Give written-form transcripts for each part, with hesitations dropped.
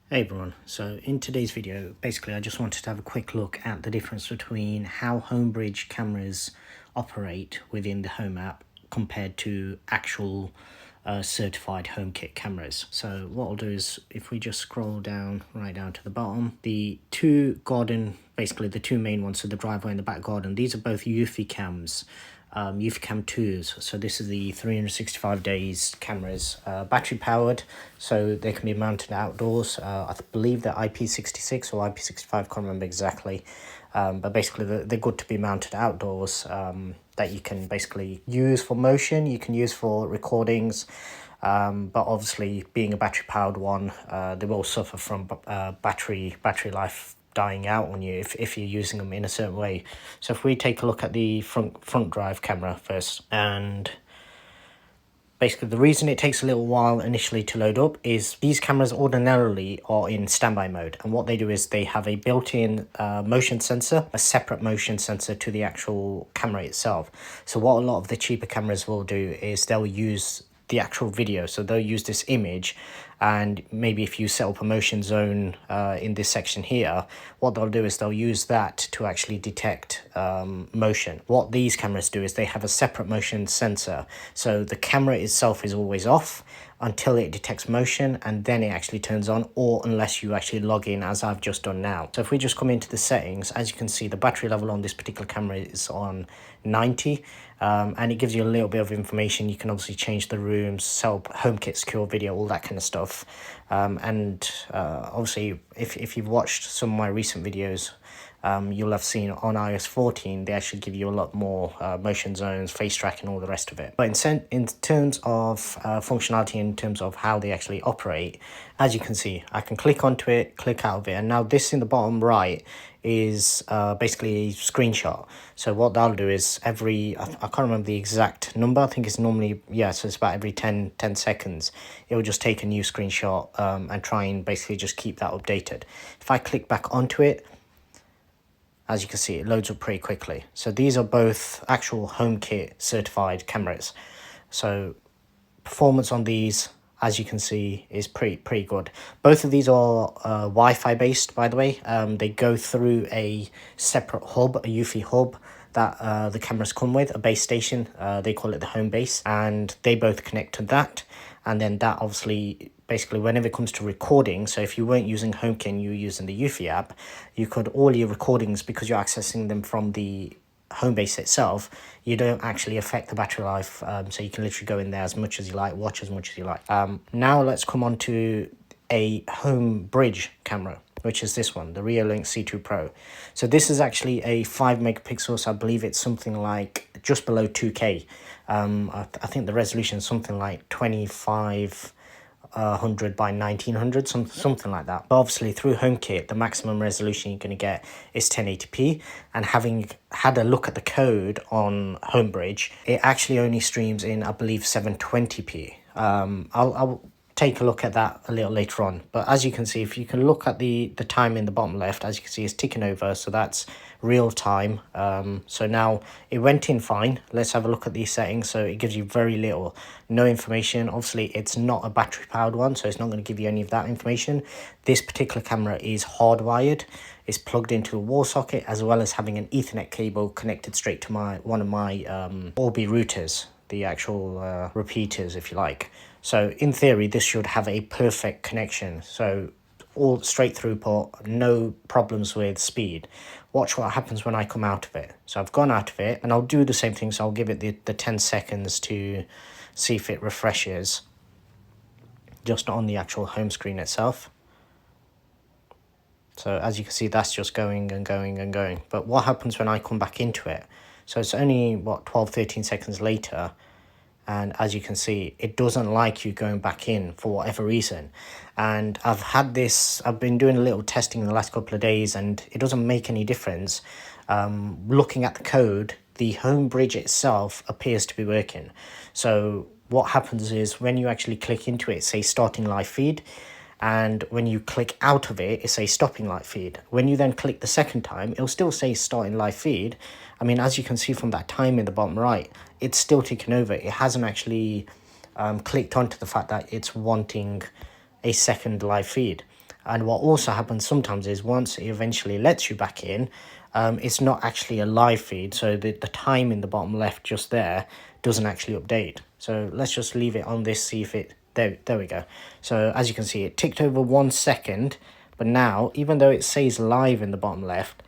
Hey everyone, so in today's video, basically I just wanted to have a quick look at the difference between how Homebridge cameras operate within the Home app compared to actual certified HomeKit cameras. So what I'll do is, if we just scroll down right down to the bottom, the two garden, basically the two main ones, so the driveway and the back garden, these are both Eufy cams. Eufy Cam 2s. So this is the 365 days cameras, battery powered, so they can be mounted outdoors. I believe they're IP66 or IP65, can't remember exactly. But basically they're good to be mounted outdoors, that you can basically use for motion, you can use for recordings. But obviously being a battery powered one, they will suffer from battery life dying out on you if you're using them in a certain way. So if we take a look at the front drive camera first, and basically the reason it takes a little while initially to load up is these cameras ordinarily are in standby mode, and what they do is they have a built-in motion sensor, a separate motion sensor to the actual camera itself. So what a lot of the cheaper cameras will do is they'll use the actual video, so they'll use this image, and maybe if you set up a motion zone in this section here, what they'll do is they'll use that to actually detect motion. What these cameras do is they have a separate motion sensor, so the camera itself is always off until it detects motion, and then it actually turns on, or unless you actually log in as I've just done now. So if we just come into the settings, as you can see, the battery level on this particular camera is on 90, and it gives you a little bit of information. You can obviously change the rooms, set up HomeKit secure video, all that kind of stuff. Obviously if you've watched some of my recent videos, you'll have seen on iOS 14 they actually give you a lot more motion zones, face tracking, all the rest of it. But in terms of functionality, in terms of how they actually operate, as you can see, I can click onto it, click out of it, and now this in the bottom right is basically a screenshot. So what that'll do is I can't remember the exact number, I think it's normally, yeah, so it's about every 10 seconds it will just take a new screenshot and try and basically just keep that updated. If I click back onto it, as you can see, it loads up pretty quickly. So these are both actual HomeKit certified cameras. So performance on these, as you can see, is pretty good. Both of these are Wi-Fi based, by the way. They go through a separate hub, a Eufy hub, that the cameras come with, a base station. They call it the home base, and they both connect to that. And then that obviously, basically, whenever it comes to recording, so if you weren't using HomeKit and you were using the Eufy app, you could, all your recordings, because you're accessing them from the home base itself, you don't actually affect the battery life, so you can literally go in there as much as you like, watch as much as you like. Now let's come on to a Homebridge camera, which is this one, the Reolink C2 Pro. So this is actually a 5 megapixels, so I believe it's something like just below 2K. I think the resolution is something like 2500 by 1900, something like that. But obviously through HomeKit, the maximum resolution you're going to get is 1080p, and having had a look at the code on Homebridge, it actually only streams in, I believe, 720p. I'll take a look at that a little later on. But as you can see, if you can look at the time in the bottom left, as you can see, it's ticking over, so that's real time. So now it went in fine. Let's have a look at these settings. So it gives you very little, no information. Obviously it's not a battery powered one, so it's not going to give you any of that information. This particular camera is hardwired. It's plugged into a wall socket, as well as having an Ethernet cable connected straight to one of my Orbi routers, the actual repeaters, if you like. So in theory, this should have a perfect connection. So all straight throughput, no problems with speed. Watch what happens when I come out of it. So I've gone out of it, and I'll do the same thing. So I'll give it the 10 seconds to see if it refreshes just on the actual home screen itself. So as you can see, that's just going and going and going. But what happens when I come back into it? So it's only, what, 12-13 seconds later, and as you can see, it doesn't like you going back in for whatever reason. And I've been doing a little testing in the last couple of days, and it doesn't make any difference. Looking at the code, the Homebridge itself appears to be working. So what happens is when you actually click into it, say starting live feed, and when you click out of it, it says stopping live feed. When you then click the second time, it'll still say starting live feed. I mean, as you can see from that time in the bottom right, it's still ticking over. It hasn't actually clicked onto the fact that it's wanting a second live feed. And what also happens sometimes is once it eventually lets you back in, it's not actually a live feed. So the time in the bottom left just there doesn't actually update. So let's just leave it on this, see if it, there we go. So as you can see, it ticked over 1 second, but now, even though it says live in the bottom left,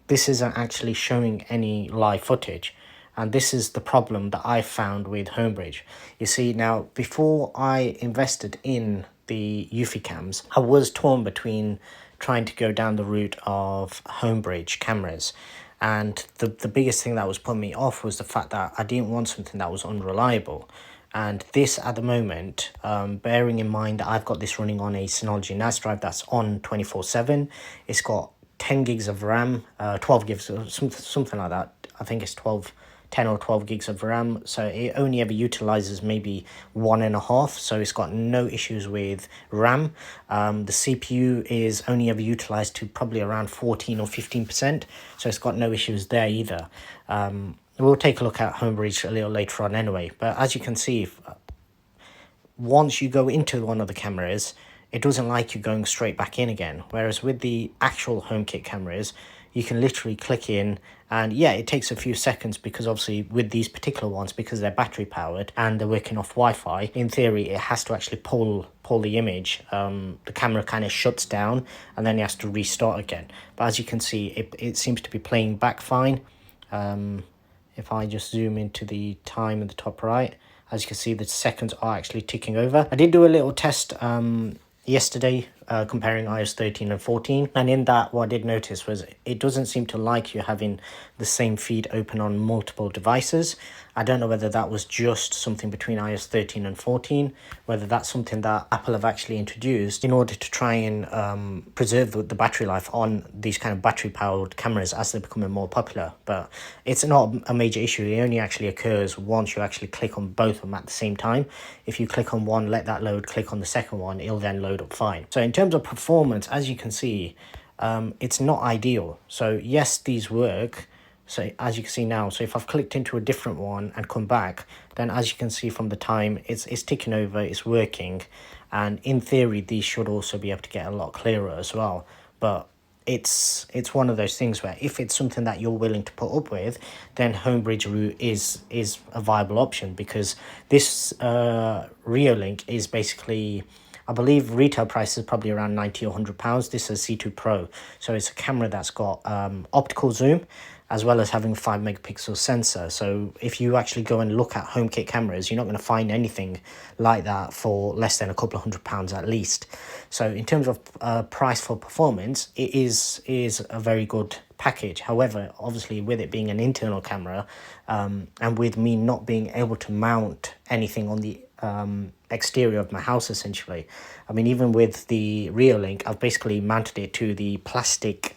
this isn't actually showing any live footage. And this is the problem that I found with Homebridge. You see, now, before I invested in the Eufy cams, I was torn between trying to go down the route of Homebridge cameras. And the biggest thing that was putting me off was the fact that I didn't want something that was unreliable. And this at the moment, bearing in mind that I've got this running on a Synology NAS drive that's on 24/7, it's got 10 gigs of RAM, 12 gigs, or something like that. I think it's 10 or 12 gigs of RAM. So it only ever utilizes maybe 1.5. So it's got no issues with RAM. The CPU is only ever utilized to probably around 14 or 15%. So it's got no issues there either. We'll take a look at Homebridge a little later on anyway. But as you can see, once you go into one of the cameras, it doesn't like you going straight back in again. Whereas with the actual HomeKit cameras, you can literally click in, and yeah, it takes a few seconds because obviously with these particular ones, because they're battery powered and they're working off Wi-Fi, in theory it has to actually pull the image. The camera kind of shuts down and then it has to restart again. But as you can see, it seems to be playing back fine. If I just zoom into the time in the top right, as you can see, the seconds are actually ticking over. I did do a little test yesterday comparing iOS 13 and 14, and in that what I did notice was it doesn't seem to like you having the same feed open on multiple devices. I don't know whether that was just something between iOS 13 and 14, whether that's something that Apple have actually introduced in order to try and preserve the battery life on these kind of battery powered cameras as they're becoming more popular. But it's not a major issue. It only actually occurs once you actually click on both of them at the same time. If you click on one, let that load, click on the second one, it'll then load up fine. So in terms of performance, as you can see, it's not ideal. So yes, these work. So as you can see now, so if I've clicked into a different one and come back, then as you can see from the time, it's ticking over, it's working. And in theory, these should also be able to get a lot clearer as well. But it's one of those things where if it's something that you're willing to put up with, then Homebridge route is a viable option, because this Reolink is basically, I believe retail price is probably around £90 or £100. This is C2 Pro. So it's a camera that's got optical zoom, as well as having a 5 megapixel sensor. So if you actually go and look at HomeKit cameras, you're not going to find anything like that for less than a couple of £100 at least. So in terms of price for performance, it is a very good package. However, obviously with it being an internal camera, and with me not being able to mount anything on the exterior of my house, essentially, I mean, even with the Reolink, I've basically mounted it to the plastic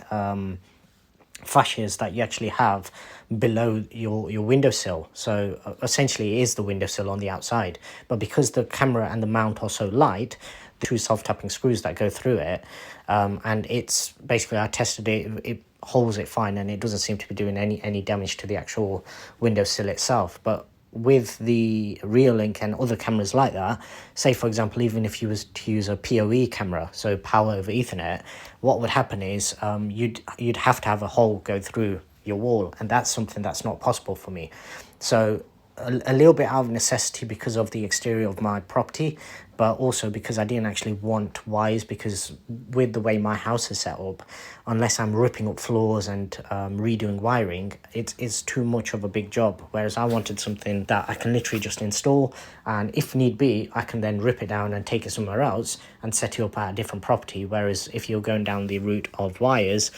fascias that you actually have below your windowsill. So essentially it is the windowsill on the outside, but because the camera and the mount are so light, the two self-tapping screws that go through it, and it's basically, I tested it holds it fine, and it doesn't seem to be doing any damage to the actual windowsill itself. But with the Reolink and other cameras like that, say for example, even if you was to use a PoE camera, so power over Ethernet, what would happen is you'd have to have a hole go through your wall, and that's something that's not possible for me. So a little bit out of necessity because of the exterior of my property, but also because I didn't actually want wires, because with the way my house is set up, unless I'm ripping up floors and redoing wiring, it's too much of a big job. Whereas I wanted something that I can literally just install, and if need be, I can then rip it down and take it somewhere else and set it up at a different property. Whereas if you're going down the route of wires,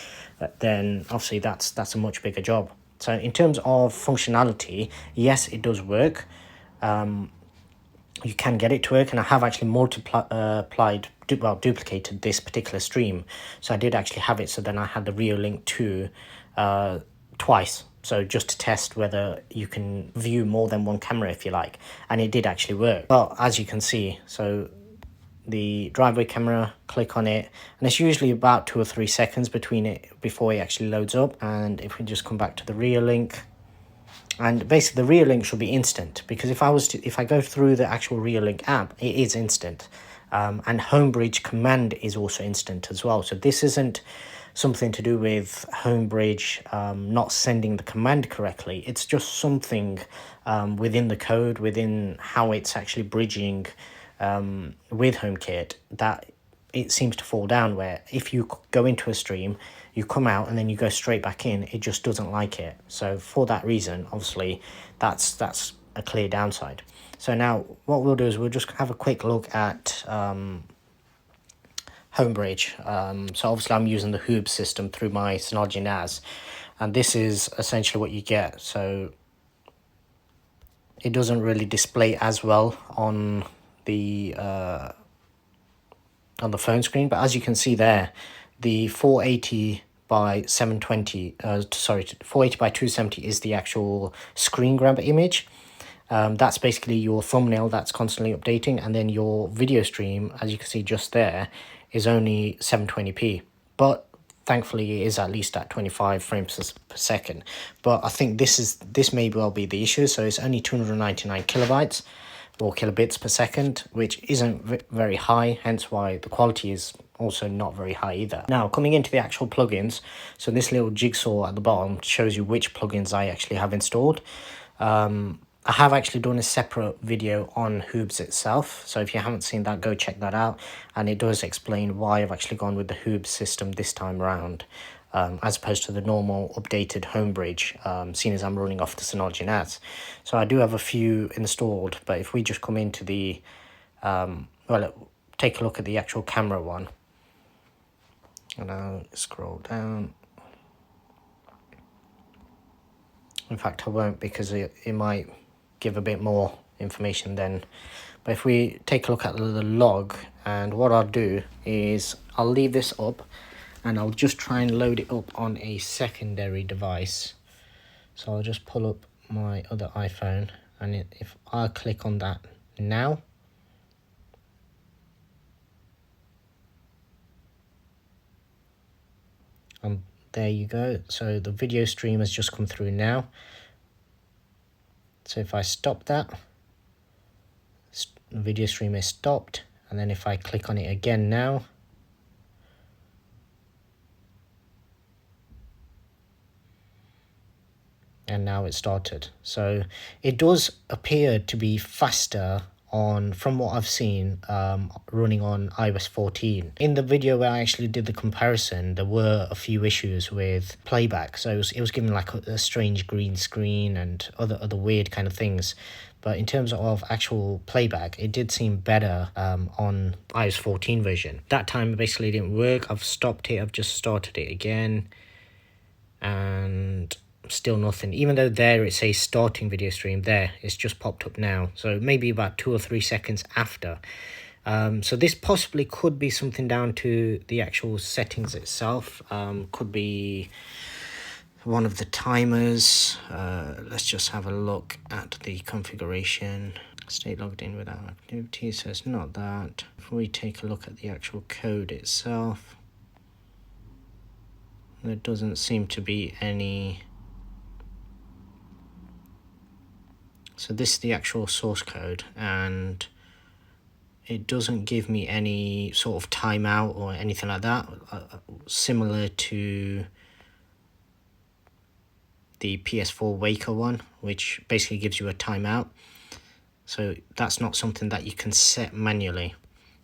then obviously that's a much bigger job. So in terms of functionality, yes, it does work. You can get it to work, and I have actually duplicated this particular stream. So I did actually have it, so then I had the Reolink 2 twice. So just to test whether you can view more than one camera if you like, and it did actually work. But as you can see, so the driveway camera, click on it, and it's usually about 2 or 3 seconds between it before it actually loads up. And if we just come back to the Reolink, and basically the Reolink should be instant, because if I go through the actual Reolink app, it is instant. And Homebridge command is also instant as well. So this isn't something to do with Homebridge not sending the command correctly. It's just something within the code, within how it's actually bridging with HomeKit, that it seems to fall down, where if you go into a stream, you come out and then you go straight back in, it just doesn't like it. So for that reason, obviously, that's a clear downside. So now what we'll do is we'll just have a quick look at Homebridge. So obviously I'm using the Hoob system through my Synology NAS, and this is essentially what you get. So it doesn't really display as well on the phone screen, but as you can see there, the 480 by 720 480 by 270 is the actual screen grab image. That's basically your thumbnail that's constantly updating, and then your video stream, as you can see just there, is only 720p, but thankfully it is at least at 25 frames per second. But I think this may well be the issue. So it's only 299 kilobytes or kilobits per second, which isn't very high, hence why the quality is also not very high either. Now, coming into the actual plugins, so this little jigsaw at the bottom shows you which plugins I actually have installed. I have actually done a separate video on Hoobs itself, so if you haven't seen that, go check that out, and it does explain why I've actually gone with the Hoobs system this time around, as opposed to the normal updated Homebridge, seeing as I'm running off the Synology NAS. So I do have a few installed, but if we just come into the, take a look at the actual camera one, and I'll scroll down. In fact, I won't, because it might give a bit more information then. But if we take a look at the log, and what I'll do is I'll leave this up and I'll just try and load it up on a secondary device. So I'll just pull up my other iPhone, and if I click on that now, there you go. So the video stream has just come through now. So if I stop that, the video stream is stopped, and then if I click on it again now, and now it started. So it does appear to be faster on, from what I've seen, running on iOS 14. In the video where I actually did the comparison, there were a few issues with playback. So it was giving like a strange green screen and other weird kind of things. But in terms of actual playback, it did seem better on iOS 14 version. That time it basically didn't work. I've stopped it, I've just started it again, and still nothing. Even though there it says starting video stream, there it's just popped up now, so maybe about 2 or 3 seconds after. So this possibly could be something down to the actual settings itself. Could be one of the timers. Let's just have a look at the configuration. Stay logged in without activity, so it's not that. If we take a look at the actual code itself, there doesn't seem to be any. So this is the actual source code, and it doesn't give me any sort of timeout or anything like that, similar to the PS4 Waker one, which basically gives you a timeout. So that's not something that you can set manually.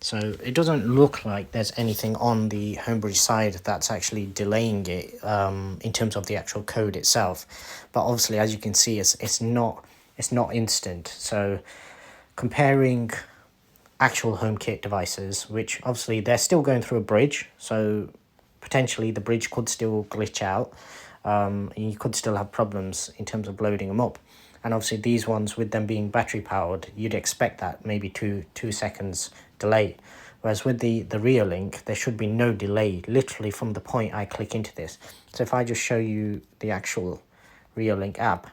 So it doesn't look like there's anything on the Homebridge side that's actually delaying it in terms of the actual code itself. But obviously, as you can see, it's not instant. So comparing actual HomeKit devices, which obviously they're still going through a bridge, so potentially the bridge could still glitch out. You could still have problems in terms of loading them up. And obviously these ones, with them being battery powered, you'd expect that maybe two seconds delay. Whereas with the Reolink, there should be no delay, literally from the point I click into this. So if I just show you the actual Reolink app,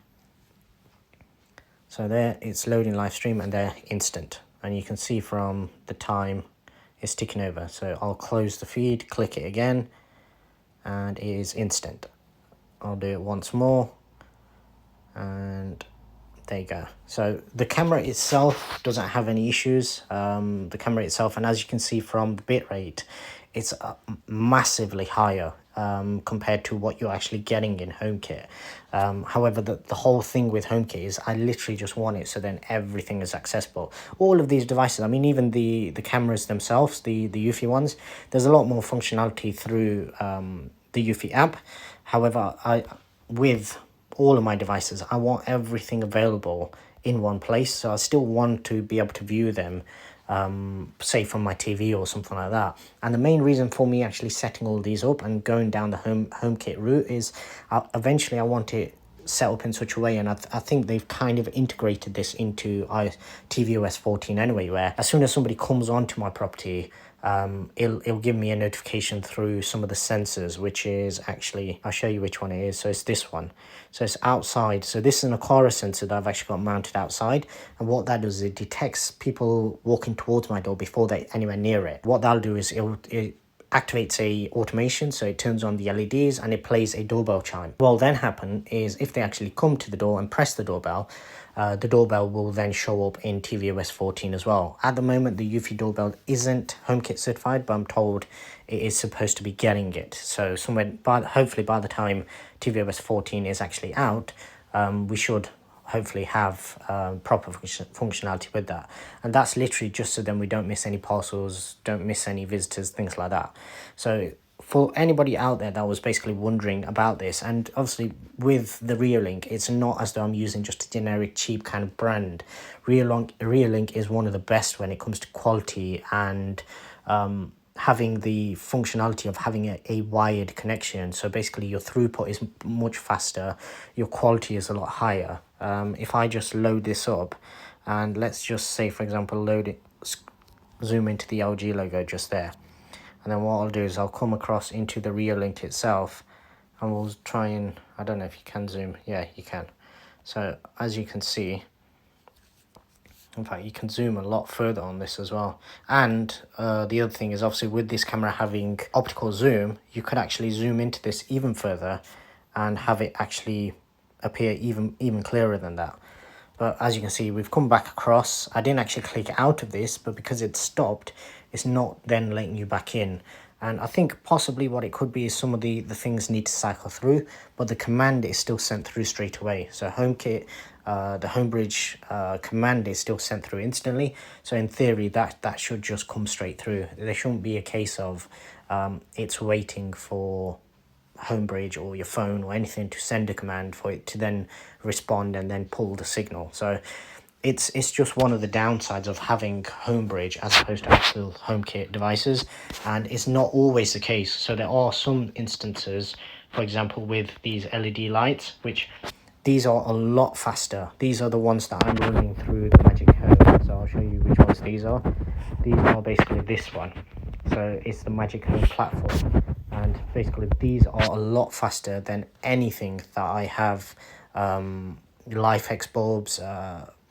so there it's loading live stream, and they're instant. And you can see from the time it's ticking over. So I'll close the feed, click it again, and it is instant. I'll do it once more, and there you go. So the camera itself doesn't have any issues. The camera itself, and as you can see from the bitrate, it's massively higher compared to what you're actually getting in HomeKit. However, the whole thing with HomeKit is I literally just want it so then everything is accessible. All of these devices, I mean, even the cameras themselves, the Eufy ones, there's a lot more functionality through the Eufy app. However, with all of my devices, I want everything available in one place. So I still want to be able to view them, say from my TV or something like that. And the main reason for me actually setting all these up and going down the HomeKit route is eventually I want it set up in such a way, and I think they've kind of integrated this into tvOS 14 anyway, where as soon as somebody comes onto my property, it'll give me a notification through some of the sensors, which is actually, I'll show you which one it is. So it's this one. So it's outside. So this is an Aqara sensor that I've actually got mounted outside. And what that does is it detects people walking towards my door before they're anywhere near it. What that'll do is it activates a automation, so it turns on the LEDs and it plays a doorbell chime. What will then happen is if they actually come to the door and press the doorbell will then show up in tvOS 14 as well. At the moment, the Eufy doorbell isn't HomeKit certified, but I'm told it is supposed to be getting it. So hopefully by the time tvOS 14 is actually out, we should hopefully have proper functionality with that. And that's literally just so then we don't miss any parcels, don't miss any visitors, things like that. So for anybody out there that was basically wondering about this, and obviously with the Reolink, it's not as though I'm using just a generic cheap kind of brand. Reolink is one of the best when it comes to quality and having the functionality of having a wired connection. So basically your throughput is much faster, your quality is a lot higher. If I just load this up, and let's just say, for example, load it, zoom into the LG logo just there. And then what I'll do is I'll come across into the Reolink itself, and we'll try and, I don't know if you can zoom. Yeah, you can. So as you can see, in fact, you can zoom a lot further on this as well. And the other thing is, obviously with this camera having optical zoom, you could actually zoom into this even further and have it actually appear even clearer than that. But as you can see, we've come back across. I didn't actually click out of this, but because it's stopped, it's not then letting you back in. And I think possibly what it could be is some of the things need to cycle through, but the command is still sent through straight away. So HomeKit, the Homebridge command is still sent through instantly. So in theory, that should just come straight through. There shouldn't be a case of it's waiting for Homebridge or your phone or anything to send a command for it to then respond and then pull the signal. So it's just one of the downsides of having Homebridge as opposed to actual HomeKit devices, and it's not always the case. So there are some instances, for example with these LED lights, which these are a lot faster. These are the ones that I'm running through the Magic Home. So I'll show you which ones these are. These are basically this one. So it's the Magic Home platform. And basically these are a lot faster than anything that I have. LifeX bulbs,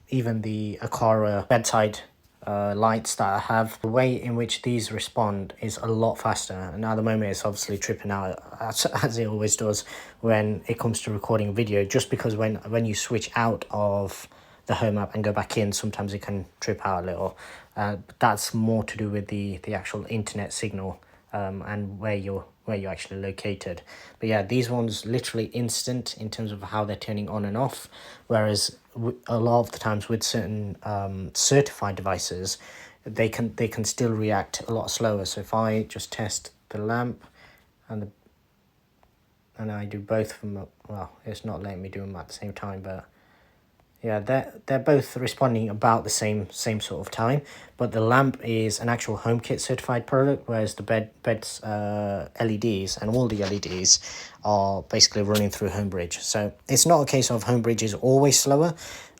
even the Aqara bedside lights that I have. The way in which these respond is a lot faster, and at the moment it's obviously tripping out as it always does when it comes to recording a video, just because when you switch out of the Home app and go back in, sometimes it can trip out a little. But that's more to do with the actual internet signal and where you're actually located. But yeah, these ones literally instant in terms of how they're turning on and off, whereas a lot of the times with certain certified devices, they can still react a lot slower. So if I just test the lamp and I do both of them, well, it's not letting me do them at the same time, but yeah, they're both responding about the same sort of time. But the lamp is an actual HomeKit certified product, whereas the bed's LEDs and all the LEDs are basically running through Homebridge. So it's not a case of Homebridge is always slower.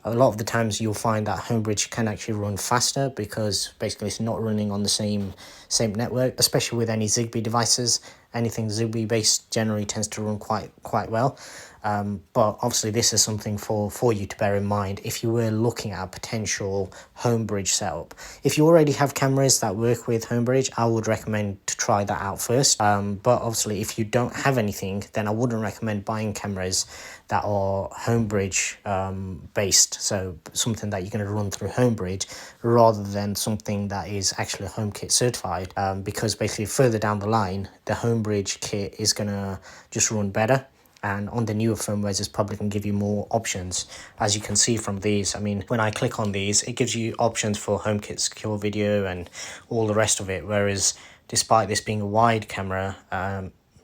A lot of the times you'll find that Homebridge can actually run faster because basically it's not running on the same network, especially with any Zigbee devices. Anything Zigbee based generally tends to run quite well. But obviously this is something for you to bear in mind if you were looking at a potential Homebridge setup. If you already have cameras that work with Homebridge, I would recommend to try that out first. But obviously if you don't have anything, then I wouldn't recommend buying cameras that are Homebridge based, so something that you're going to run through Homebridge rather than something that is actually HomeKit certified, because basically further down the line the Homebridge kit is going to just run better, and on the newer firmwares it's probably going to give you more options. As you can see from these, I mean, when I click on these, it gives you options for HomeKit secure video and all the rest of it, whereas despite this being a wide camera,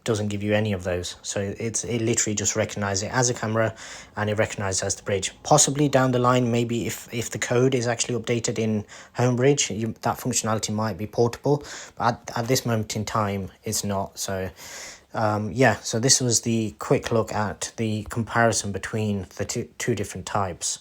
doesn't give you any of those. So it literally just recognizes it as a camera, and it recognizes as the bridge. Possibly down the line, maybe if the code is actually updated in Homebridge, that functionality might be portable, but at this moment in time it's not. So yeah, so this was the quick look at the comparison between the two different types.